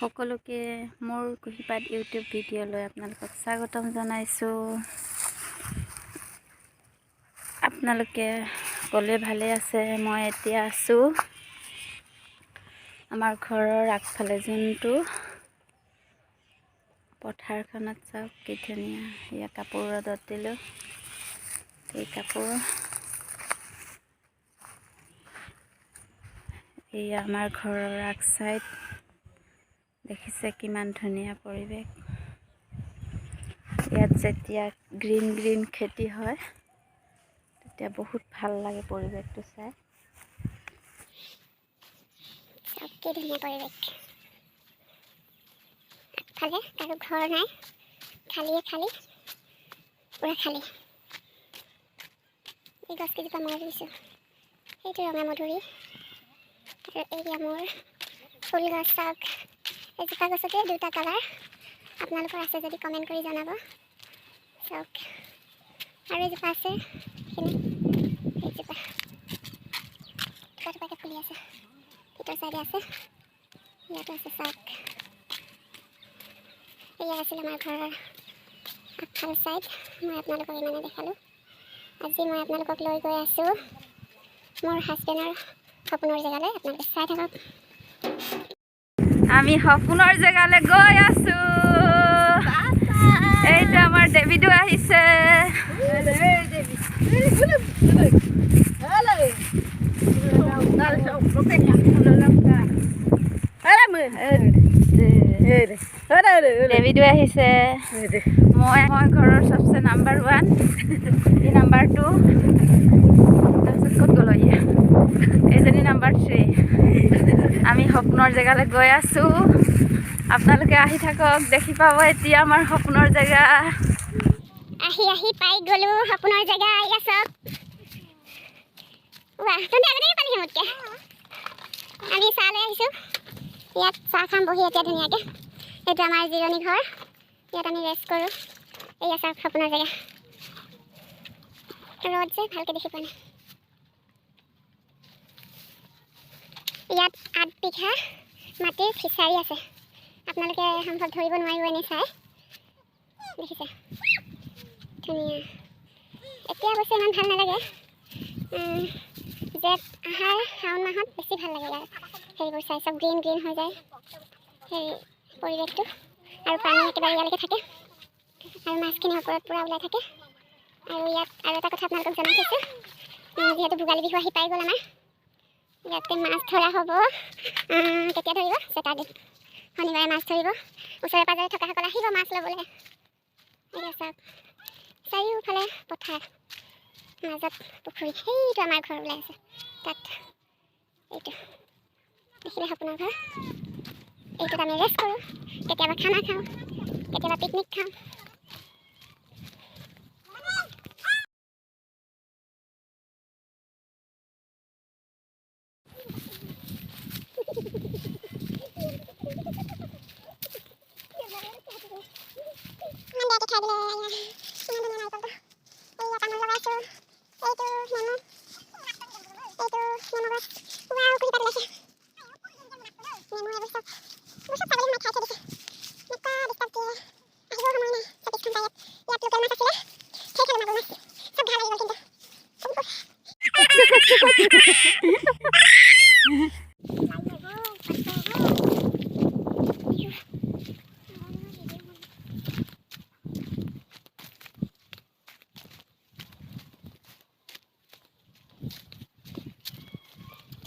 সকলোকে মোৰ কুহিপাত ইউটিউব ভিডিঅ'লৈ আপোনালোকক স্বাগতম জনাইছোঁ। আপোনালোকে সকলোৱে ভালে আছে? মই এতিয়া আছোঁ আমাৰ ঘৰৰ আগফালে যোনটো পথাৰখনত। চাওক কি ধুনীয়া। এয়া কাপোৰ ৰ'দত দিলোঁ। এই কাপোৰ এয়া আমাৰ ঘৰৰ আগ চাইড। দেখিছে কিমান ধুনীয়া পৰিৱেশ। ইয়াত যেতিয়া গ্ৰীণ খেতি হয় তেতিয়া বহুত ভাল লাগে পৰিৱেশটো চাই। কি ধুনীয়া পৰিৱেশ। আগফালে কাৰো ঘৰ নাই, খালী পুৰা খালী। এই গছ কেইজোপা মই ৰুইছোঁ, সেইটো ৰঙা মধুৰি। আৰু এয়া মোৰ ফুল গছ। চাওক, এজোপা গছতে দুটা কালাৰ। আপোনালোকৰ আছে যদি কমেণ্ট কৰি জনাব। চাওক, আৰু এজোপা আছে এইজোপা দুটাকে ফুলি আছে। ভিতৰ চাইডে আছে, ইয়াতো আছে। চাওক, এয়া আছিল আমাৰ ঘৰৰ আগফাল চাইড। মই আপোনালোকক ইমানে দেখালোঁ। আজি মই আপোনালোকক লৈ গৈ আছোঁ মোৰ হাজবেণ্ডৰ সপোনৰ জেগালৈ। আপোনালোকে চাই থাকক। আমি সপোনৰ জেগালৈ গৈ আছোঁ। এইটো আমাৰ ডেভিডো আহিছে। ডেভিডো আহিছে। মই ঘৰৰ চবচে নাম্বাৰ 1, ই নাম্বাৰ 2, তাৰপিছত ক'ত গ'ল এইজনী নাম্বাৰ 3। আমি সপোনৰ জেগালৈ গৈ আছোঁ। আপোনালোকে আহি থাকক, দেখি পাব এতিয়া আমাৰ সপোনৰ জেগা। আহি পাই গ'লো সপোনৰ জেগা। এয়া চাওক, ৱাহ, তুমি আগতে পালিহি মোতকৈ। আমি চাহ লৈ আহিছোঁ। ইয়াত চাহ খাম বহি এতিয়া ধুনীয়াকৈ। এইটো আমাৰ জিৰণি ঘৰ, ইয়াত আমি ৰেষ্ট কৰোঁ। এয়া চাওক সপোনৰ জেগা। ৰ'দ যে ভালকৈ দেখি পোৱা নাই। ইয়াত 8 বিঘা মাটিৰ ফিচাৰী আছে। আপোনালোকে সম্ভৱ ধৰিব নোৱাৰিব এনেই চাই। দেখিছে ধুনীয়া। এতিয়া অৱশ্যে ইমান ভাল নালাগে। জেঠ আহাৰ শাওণ মাহত বেছি ভাল লাগে ইয়াত সেইবোৰ চাই। চব গ্ৰীণ হৈ যায় সেই পৰিৱেশটো। আৰু পানী একেবাৰে ইয়ালৈকে থাকে, আৰু মাছখিনি ওপৰত পূৰা ওলাই থাকে। আৰু ইয়াত আৰু এটা কথা আপোনালোকক জনাই থৈছোঁ, যিহেতু ভোগালী বিহু আহি পাই গ'ল আমাৰ, ইয়াতে মাছ ধৰা হ'ব। কেতিয়া ধৰিব? ছেটাৰডে, শনিবাৰে মাছ ধৰিব। ওচৰে পাঁজৰে থকাসকল আহিব মাছ ল'বলৈ। এয়া চাওক, চাৰিওফালে পথাৰ, মাজত পুখুৰী। সেইটো আমাৰ ঘৰ ওলাই আছে তাত। এইটো দেখিলে সপোনৰ ঘৰ। এইটোত আমি ৰেষ্ট কৰোঁ, কেতিয়াবা খানা খাওঁ, কেতিয়াবা পিকনিক খাওঁ।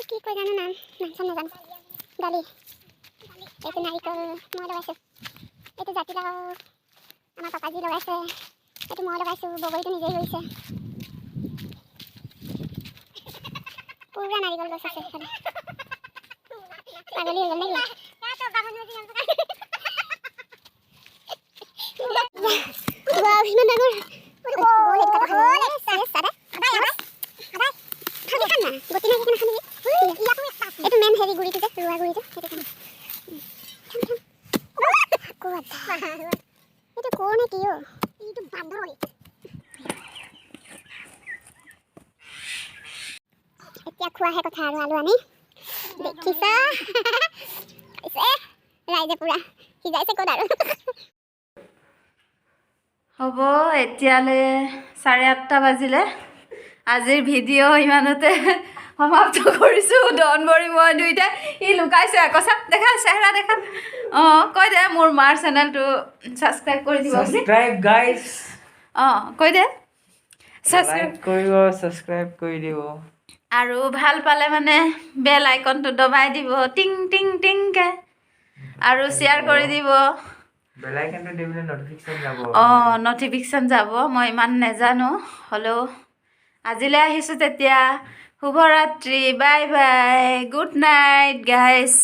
কি কয় জানো নাম নাজানো। দালি, এইটো নাৰিকল মই লগাইছোঁ। এইটো জাতিলাও আমাৰ পাপাজী লগাইছে। এইটো মই লগাইছোঁ। বগৰীটো নিজেই হৈছে। পুৰা নাৰিকল গছ আছে সেইফালে। পাগলী হৈ গ'ল নেকি? ইমান ডাঙৰ এইটো মেইন হেৰি গুৰিটো যে ৰোৱা গুৰিটো, সেইটো এইটো কৰ নে কি? এইটো বান্দৰ। এতিয়া খোৱাহে কথা আৰু আলু আনি দেখিছা ৰাইজে পুৰা সিজাইছে ক'ত আৰু হ'ব এতিয়ালৈ 8:30 বাজিলে আজিৰ ভিডিঅ' ইমানতে সমাপ্ত কৰিছোঁ ডনবৰী মই দুইটাই ই লুকাইছে আকৌ চাপ দেখা চেহেৰা দেখা অঁ কৈ দে মোৰ মাৰ চেনেলটো ছাবস্ক্ৰাইব কৰি দিব সাবস্ক্ৰাইব গাইস অঁ কৈ দে লাইক কৰিব সাবস্ক্ৰাইব কৰি দিব আৰু ভাল পালে মানে বেল আইকনটো দবাই দিব টিং টিং টিংকে আৰু শ্বেয়াৰ কৰি দিব বেল আইকনটো দিলে নটিফিকেশ্যন যাব অঁ নটিফিকেশ্যন যাব মই ইমান নেজানো হ'লেও আজিলৈ আহিছোঁ তেতিয়া শুভৰাত্ৰি বাই বাই গুড নাইট গাইছ